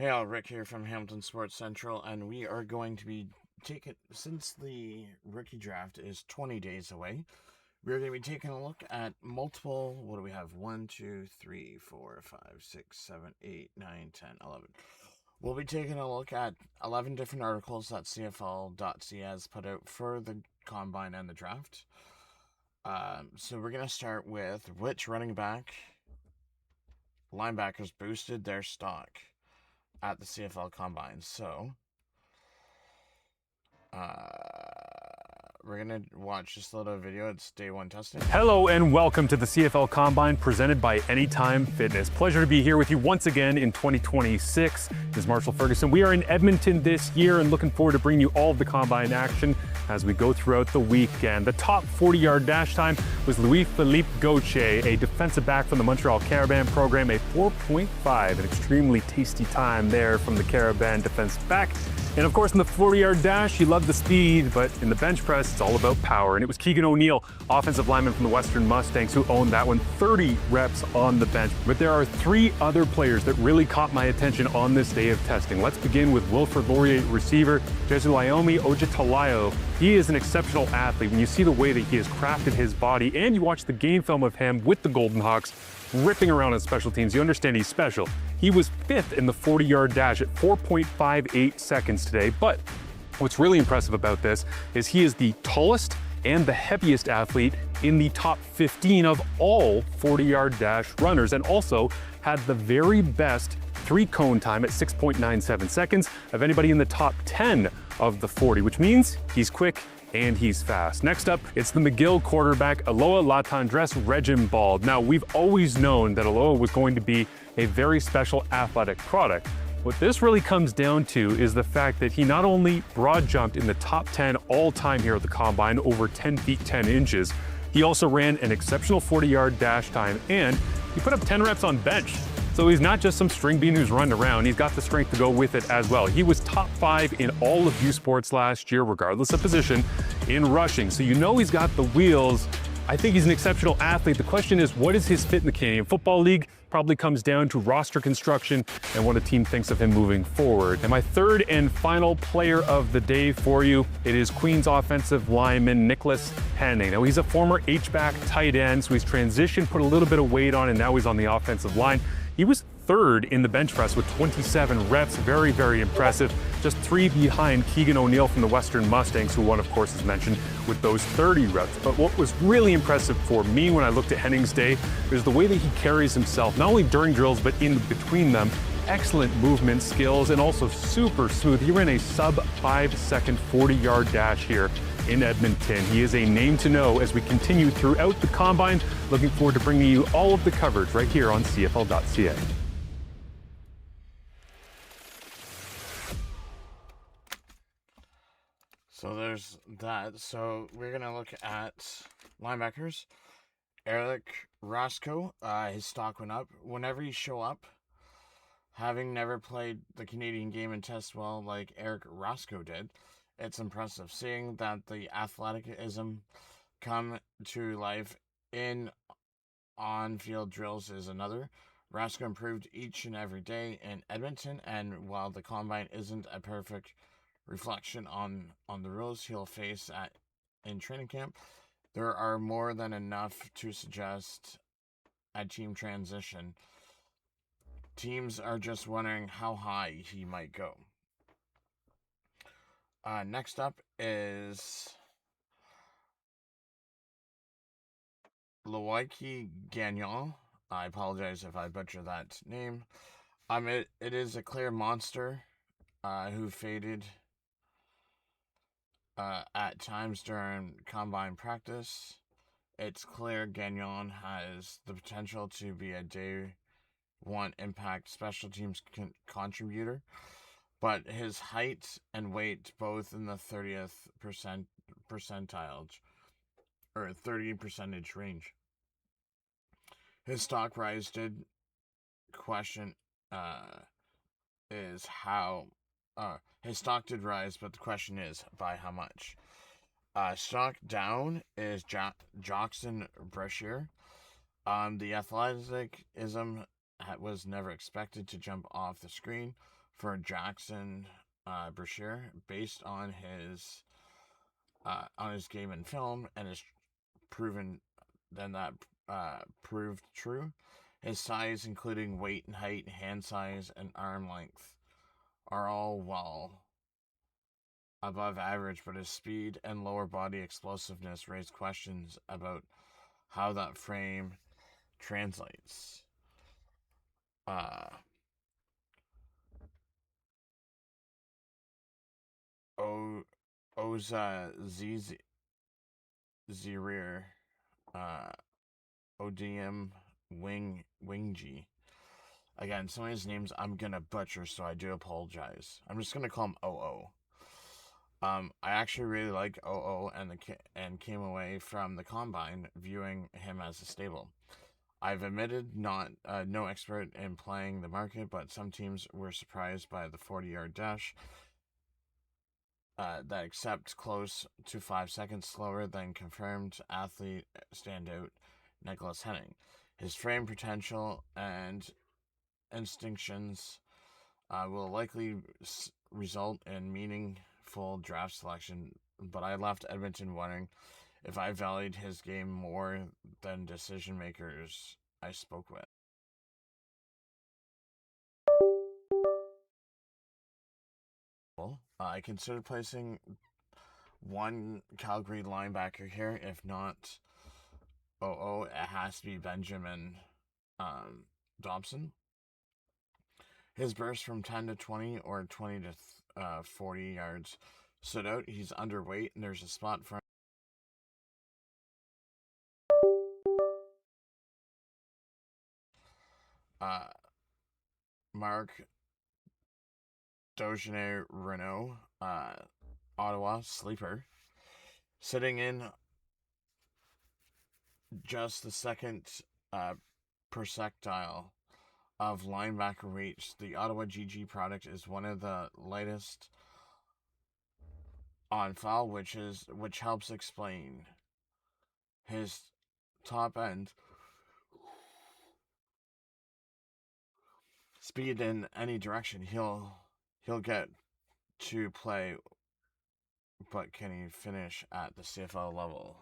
Hey all, Rick here from Hamilton Sports Central, and we are going to be taking, since the rookie draft is 20 days away, we're going to be taking a look at multiple, what do we have? 1, 2, 3, 4, 5, 6, 7, 8, 9, 10, 11. We'll be taking a look at 11 different articles that CFL.ca has put out for the Combine and the draft. So we're going to start with which running back linebackers boosted their stock at the CFL Combine. So, we're gonna watch this little video. It's day one testing. Hello and welcome to the CFL Combine presented by Anytime Fitness. Pleasure to be here with you once again in 2026. This is Marshall Ferguson. We are in Edmonton this year and looking forward to bringing you all of the Combine action as we go throughout the weekend. The top 40-yard dash time was Louis-Philippe Gauthier, a defensive back from the Montreal Carabin program, a 4.5, an extremely tasty time there from the Carabin defensive back. And of course, in the 40-yard dash, you love the speed, but in the bench press, it's all about power. And it was Keegan O'Neill, offensive lineman from the Western Mustangs, who owned that one, 30 reps on the bench. But there are three other players that really caught my attention on this day of testing. Let's begin with Wilfrid Laurier receiver, Jesuayomi Ojitalayo. He is an exceptional athlete. When you see the way that he has crafted his body and you watch the game film of him with the Golden Hawks, ripping around on special teams, you understand he's special. He was fifth in the 40-yard dash at 4.58 seconds today, but what's really impressive about this is he is the tallest and the heaviest athlete in the top 15 of all 40-yard dash runners, and also had the very best three-cone time at 6.97 seconds of anybody in the top 10 of the 40, which means he's quick and he's fast. Next up, it's the McGill quarterback, Aloha Latendresse Regimbald. Now, we've always known that Aloha was going to be a very special athletic product. What this really comes down to is the fact that he not only broad jumped in the top 10 all time here at the Combine, over 10 feet 10 inches, he also ran an exceptional 40-yard dash time, and he put up 10 reps on bench. So he's not just some string bean who's running around, he's got the strength to go with it as well. He was top 5 in all of U Sports last year, regardless of position, in rushing. So you know he's got the wheels. I think he's an exceptional athlete. The question is, what is his fit in the Canadian Football League? Probably comes down to roster construction and what a team thinks of him moving forward. And my third and final player of the day for you, it is Queens offensive lineman Nicholas Henning. Now, he's a former H-back tight end, so he's transitioned, put a little bit of weight on, and now he's on the offensive line. He was third in the bench press with 27 reps. Very, very impressive. Just 3 behind Keegan O'Neill from the Western Mustangs, who won, of course, as mentioned, with those 30 reps. But what was really impressive for me when I looked at Henning's day is the way that he carries himself, not only during drills, but in between them. Excellent movement skills and also super smooth. He ran a sub 5-second 40-yard dash here in Edmonton. He is a name to know as we continue throughout the Combine. Looking forward to bringing you all of the coverage right here on CFL.ca. So there's that. So we're gonna look at linebackers. Eric Roscoe, his stock went up. Whenever you show up, having never played the Canadian game and test well like Eric Roscoe did, it's impressive. Seeing that the athleticism come to life in on-field drills is another. Roscoe improved each and every day in Edmonton, and while the Combine isn't a perfect reflection on the rules he'll face in training camp, there are more than enough to suggest a team transition. Teams are just wondering how high he might go. Next up is Loic Gagnon. I apologize if I butcher that name. It is a clear monster who faded at times during Combine practice. It's clear Gagnon has the potential to be a day one impact special teams contributor, but his height and weight both in the 30th percentile or 30% range. His stock rise did question is how his stock did rise, but the question is by how much. Stock down is Jackson Brashear. The athleticism was never expected to jump off the screen. for Jackson Brashear based on his game and film, and is proven then that proved true. His size, including weight and height, hand size, and arm length, are all well above average, but his speed and lower body explosiveness raise questions about how that frame translates. O Oza Zirir, Odium Wingji. Again, some of his names I'm gonna butcher, so I do apologize. I'm just gonna call him OO. I actually really like OO and came away from the combine viewing him as a stable. I've admitted no expert in playing the market, but some teams were surprised by the 40-yard dash that accepts close to 5 seconds slower than confirmed athlete standout Nicholas Henning. His frame potential and instinctions will likely result in meaningful draft selection, but I left Edmonton wondering if I valued his game more than decision makers I spoke with. I considered placing one Calgary linebacker here. If not it has to be Benjamin Dobson. His burst from 10 to 20 or 20 to 40 yards stood out. He's underweight, and there's a spot for Mark Daugene Renault, Ottawa sleeper, sitting in just the second percentile of linebacker weights. The Ottawa GG product is one of the lightest on file, which helps explain his top end speed in any direction. He'll get to play, but can he finish at the CFL level?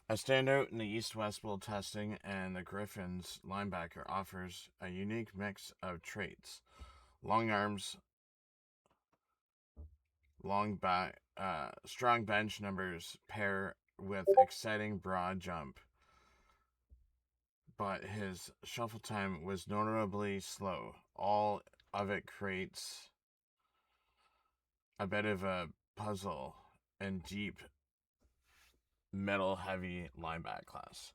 A standout in the East-West Bowl testing, and the Griffins linebacker offers a unique mix of traits: long arms, long back, strong bench numbers pair with exciting broad jump. But his shuffle time was notably slow. All of it creates a bit of a puzzle in deep metal-heavy linebacker class.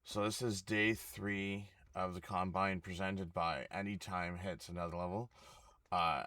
So this is day 3 of the combine, presented by Anytime Hits Another Level.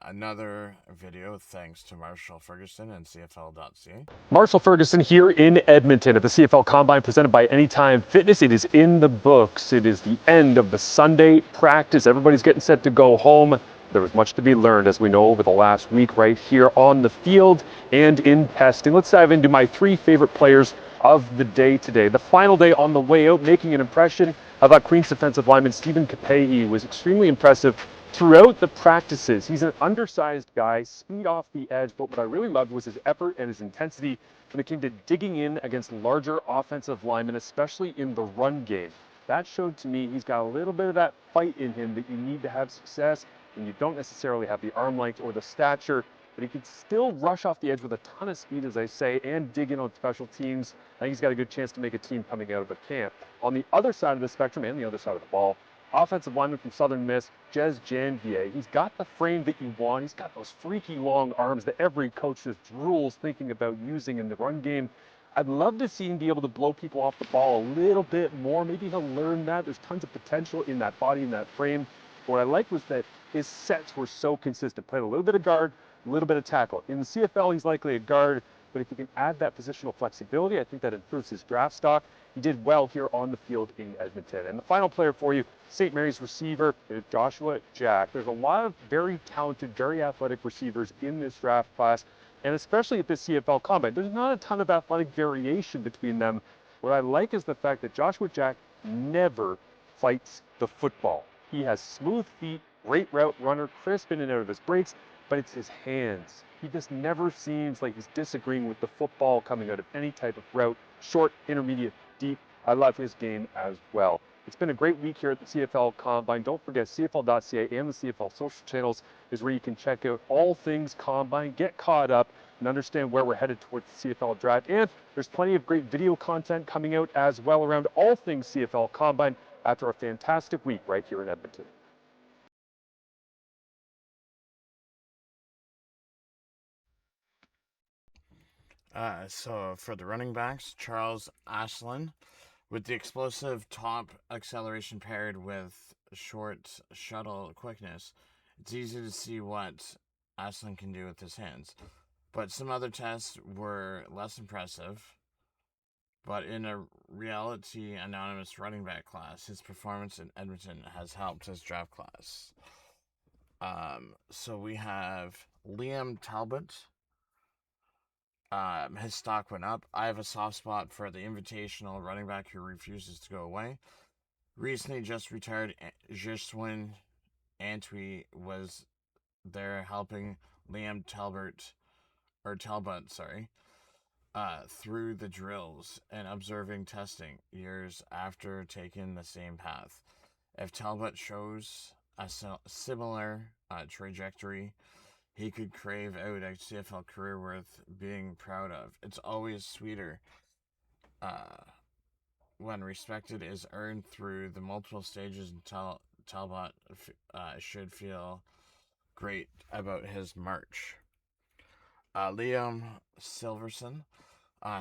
Another video thanks to Marshall Ferguson and CFL.ca. Marshall Ferguson here in Edmonton at the CFL Combine, presented by Anytime Fitness. It is in the books. It is the end of the Sunday practice. Everybody's getting set to go home. There was much to be learned, as we know, over the last week right here on the field and in testing. Let's dive into my 3 favorite players of the day today. The final day on the way out, making an impression. I thought Queens defensive lineman Stephen Capehey was extremely impressive throughout the practices. He's an undersized guy, speed off the edge, but what I really loved was his effort and his intensity when it came to digging in against larger offensive linemen, especially in the run game. That showed to me he's got a little bit of that fight in him that you need to have success, and you don't necessarily have the arm length or the stature, but he can still rush off the edge with a ton of speed, as I say, and dig in on special teams. I think he's got a good chance to make a team coming out of a camp. On the other side of the spectrum, and the other side of the ball, offensive lineman from Southern Miss, Jez Janvier. He's got the frame that you want. He's got those freaky long arms that every coach just drools thinking about using in the run game. I'd love to see him be able to blow people off the ball a little bit more. Maybe he'll learn that. There's tons of potential in that body, in that frame. What I liked was that his sets were so consistent. Played a little bit of guard, a little bit of tackle. In the CFL, he's likely a guard, but if you can add that positional flexibility, I think that improves his draft stock. He did well here on the field in Edmonton. And the final player for you, St. Mary's receiver, is Joshua Jack. There's a lot of very talented, very athletic receivers in this draft class, and especially at this CFL Combine. There's not a ton of athletic variation between them. What I like is the fact that Joshua Jack never fights the football. He has smooth feet, great route runner, crisp in and out of his breaks, but it's his hands. He just never seems like he's disagreeing with the football coming out of any type of route, short, intermediate, deep. I love his game as well. It's been a great week here at the CFL Combine. Don't forget, CFL.ca and the CFL social channels is where you can check out all things Combine, get caught up, and understand where we're headed towards the CFL Draft. And there's plenty of great video content coming out as well around all things CFL Combine after a fantastic week right here in Edmonton. So for the running backs, Charles Aslan, with the explosive top acceleration paired with short shuttle quickness, it's easy to see what Aslan can do with his hands. But some other tests were less impressive. But in a reality anonymous running back class, his performance in Edmonton has helped his draft class. So we have Liam Talbot. His stock went up. I have a soft spot for the invitational running back who refuses to go away. Recently just retired Jiswin Antwi was there helping Liam Talbot, through the drills and observing testing years after taking the same path. If Talbot shows a similar trajectory, he could crave out a CFL career worth being proud of. It's always sweeter when respected is earned through the multiple stages, and Talbot should feel great about his march. Liam Silverson,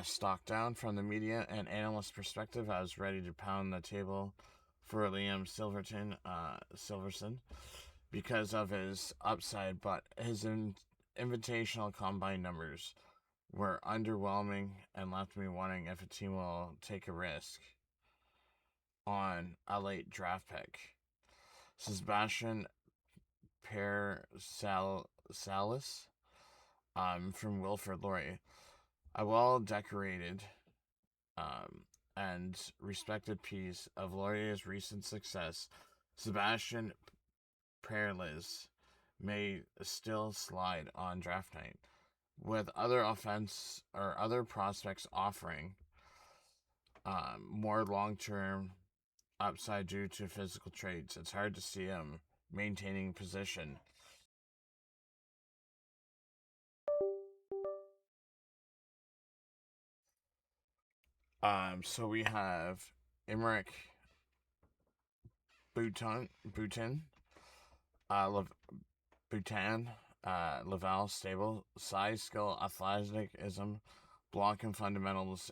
stock down from the media and analyst perspective. I was ready to pound the table for Liam Silverson because of his upside, but his invitational combine numbers were underwhelming and left me wondering if a team will take a risk on a late draft pick. Sebastian Salis, from Wilfrid Laurier, a well-decorated and respected piece of Laurier's recent success. Sebastian Perlis may still slide on draft night, with other prospects offering more long-term upside due to physical traits. It's hard to see him maintaining position. So we have Imric Bhutan, Laval stable, size, skill, athleticism, blocking fundamentals.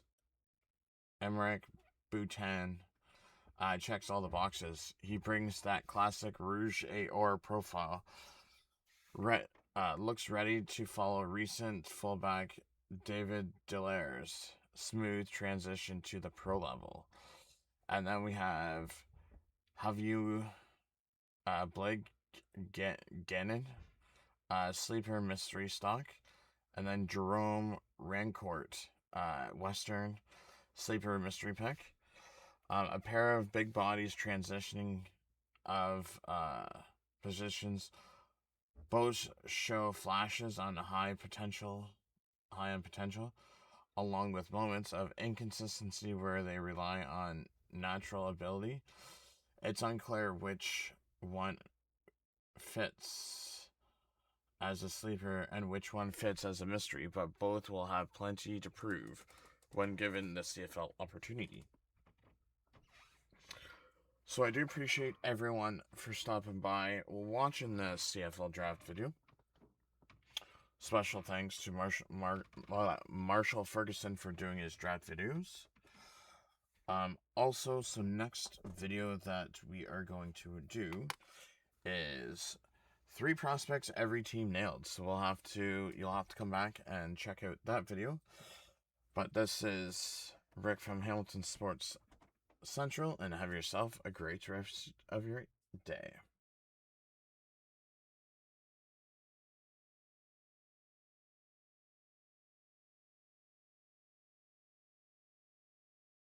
Emmerich Bhutan checks all the boxes. He brings that classic Rouge et Or profile. Looks ready to follow recent fullback David Delaire's smooth transition to the pro level. And then we have you Blake Gannon, sleeper mystery stock, and then Jerome Rancourt, Western sleeper mystery pick. A pair of big bodies transitioning of positions. Both show flashes on high end potential, along with moments of inconsistency where they rely on natural ability. It's unclear which one fits as a sleeper and which one fits as a mystery, but both will have plenty to prove when given the CFL opportunity. So I do appreciate everyone for stopping by, watching this CFL draft video. Special thanks to Marshall Ferguson for doing his draft videos. Also, some next video that we are going to do is 3 prospects every team nailed. So you'll have to come back and check out that video. But this is Rick from Hamilton Sports Central, and have yourself a great rest of your day.